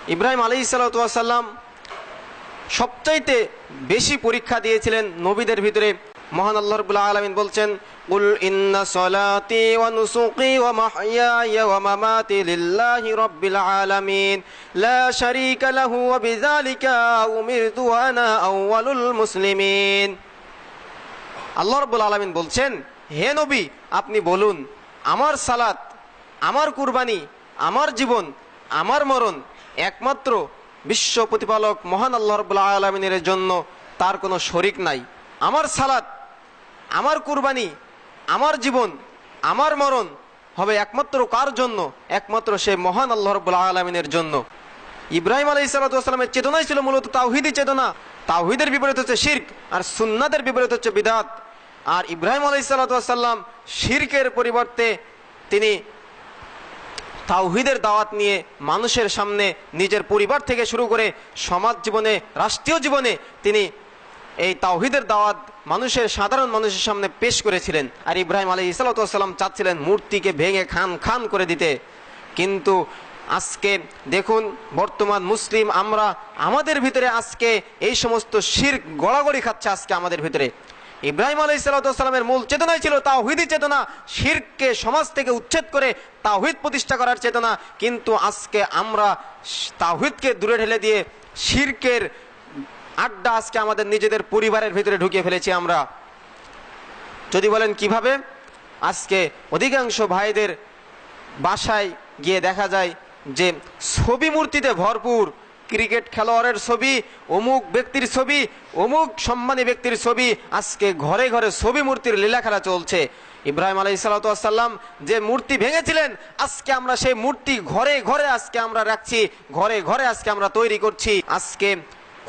ইব্রাহিম আলাইহিসসালাতু ওয়াস সালাম সবচাইতে বেশি পরীক্ষা দিয়েছিলেন নবীদের ভিতরে। মহান আল্লাহ রাব্বুল আলামিন বলছেন, কুল ইন্না সলাতি ওয়া নুসুকি ওয়া মাহইয়ায়া ওয়া মামাতি লিল্লাহি রাব্বিল আলামিন লা শারীকা লাহু ওয়া বিযালিকা উমিরতু ওয়া আনা আউয়ালুল মুসলিমিন। আল্লাহ রাব্বুল আলামিন বলছেন, হে নবী আপনি বলুন, আমার সালাত, আমার কুরবানি, আমার জীবন, আমার মরণ একমাত্র বিশ্ব প্রতিপালক মহান আল্লাহ রাব্বুল আলামিনের জন্য, তার কোনো শরীক নাই। আমার সালাত, আমার কুরবানি, আমার জীবন, আমার মরণ হবে একমাত্র কার জন্য? একমাত্র সে মহান আল্লাহ রাব্বুল আলামিনের জন্য। ইব্রাহিম আলাইহিসসালাতু ওয়াস সালামের চেতনাই ছিল মূলত তাওহীদি চেতনা। তাওহীদের বিপরীত হচ্ছে শিরক, আর সুন্নাতের বিপরীত হচ্ছে বিদআত। আর ইব্রাহিম আলাইহিসসালাতু ওয়াস সালাম শিরকের পরিবর্তে তিনি তাওহীদের দাওয়াত নিয়ে মানুষের সামনে, নিজের পরিবার থেকে শুরু করে সমাজ জীবনে, রাষ্ট্রীয় জীবনে তিনি এই তাওহীদের দাওয়াত মানুষের, সাধারণ মানুষের সামনে পেশ করেছিলেন। আর ইব্রাহিম আলাইহিসসালাতু ওয়াস সালাম চাচ্ছিলেন মূর্তিকে ভেঙে খান খান করে দিতে। কিন্তু আজকে দেখুন, বর্তমান মুসলিম আমরা, আমাদের ভিতরে আজকে এই সমস্ত শিরক গড়াগড়ি খাচ্ছে আজকে আমাদের ভিতরে। ইব্রাহিম আলাইহিসসালাতু ওয়াস সালামের মূল চেতনাই ছিল তাওহীদি চেতনা, শিরককে সমাজ থেকে উচ্ছেদ করে তাওহীদ প্রতিষ্ঠা করার চেতনা। কিন্তু আজকে আমরা তাওহীদকে দূরে ঠেলে দিয়ে শিরকের আড্ডা আজকে আমাদের নিজেদের পরিবারের ভিতরে ঢুকিয়ে ফেলেছি আমরা। যদি বলেন কিভাবে, আজকে অধিকাংশ ভাইদের বাসায় গিয়ে দেখা যায় যে ছবি মূর্তিতে ভরপুর। ক্রিকেট খেলোয়াড়ের ছবি, অমুক ব্যক্তির ছবি, অমুক সম্মানী ব্যক্তির ছবি, আজকে ঘরে ঘরে ছবি মূর্তির লীলা খেলা চলছে। ইব্রাহিম আলাইহিসসালাতু ওয়াস সালাম যে মূর্তি ভেঙেছিলেন, আজকে আমরা সেই মূর্তি ঘরে ঘরে আজকে আমরা রাখছি, ঘরে ঘরে আজকে আমরা তৈরি করছি। আজকে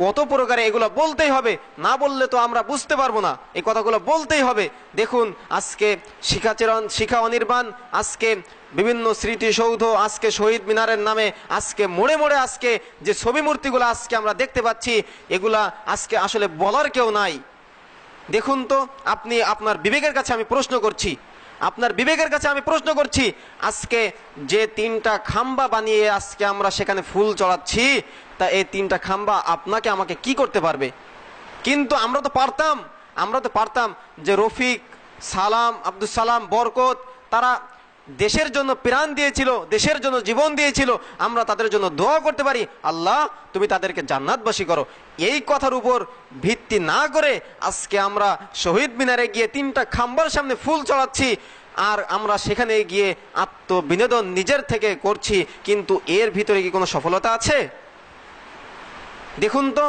কত প্রকারে এগুলো বলতেই হবে, না বললে তো আমরা বুঝতে পারবো না, এই কথাগুলো বলতেই হবে। দেখুন আজকে শিখাচরণ, শিখা অনির্বাণ, আজকে বিভিন্ন স্মৃতিসৌধ, আজকে শহীদ মিনারের নামে আজকে মোড়ে মোড়ে আজকে যে ছবি মূর্তিগুলো আজকে আমরা দেখতে পাচ্ছি, এগুলা আজকে আসলে বলার কেউ নাই। দেখুন তো আপনি, আপনার বিবেকের কাছে আমি প্রশ্ন করছি, আপনার বিবেকের কাছে আমি প্রশ্ন করছি, আজকে যে 3টা খাম্বা বানিয়ে আজকে আমরা সেখানে ফুল চড়াচ্ছি, তা এই 3টা খাম্বা আপনাকে আমাকে কি করতে পারবে? কিন্তু আমরা তো পারতাম যে রফিক, সালাম, আব্দুল সালাম, বরকত, তারা দেশের জন্য প্রাণ দিয়েছিল, দেশের জন্য জীবন দিয়েছিল, আমরা তাদের জন্য দোয়া করতে পারি, আল্লাহ তুমি তাদেরকে জান্নাতবাসী করো। এই কথার উপর ভিত্তি না করে আজকে আমরা শহীদ মিনারে গিয়ে 3টা খাম্বার সামনে ফুল চড়াচ্ছি, আর আমরা সেখানে গিয়ে আত্মবিনোদন নিজের থেকে করছি। কিন্তু এর ভিতরে কি কোনো সফলতা আছে? দেখুন তো,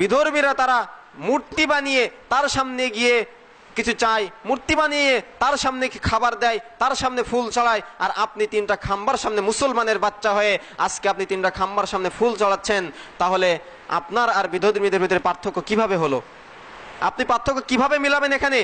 বিধর্মীরা তারা মূর্তি বানিয়ে তার সামনে গিয়ে কিছু চায়, মূর্তি বানিয়ে তার সামনে খাবার দেয়, তার সামনে ফুল চড়ায়, আর আপনি 3টা খাম্বার সামনে মুসলমানের বাচ্চা হয়ে আজকে আপনি 3টা খাম্বার সামনে ফুল চড়াচ্ছেন। তাহলে আপনার আর বিধর্মীদের ভিতরে পার্থক্য কিভাবে হলো? আপনি পার্থক্য কিভাবে মিলাবেন এখানে?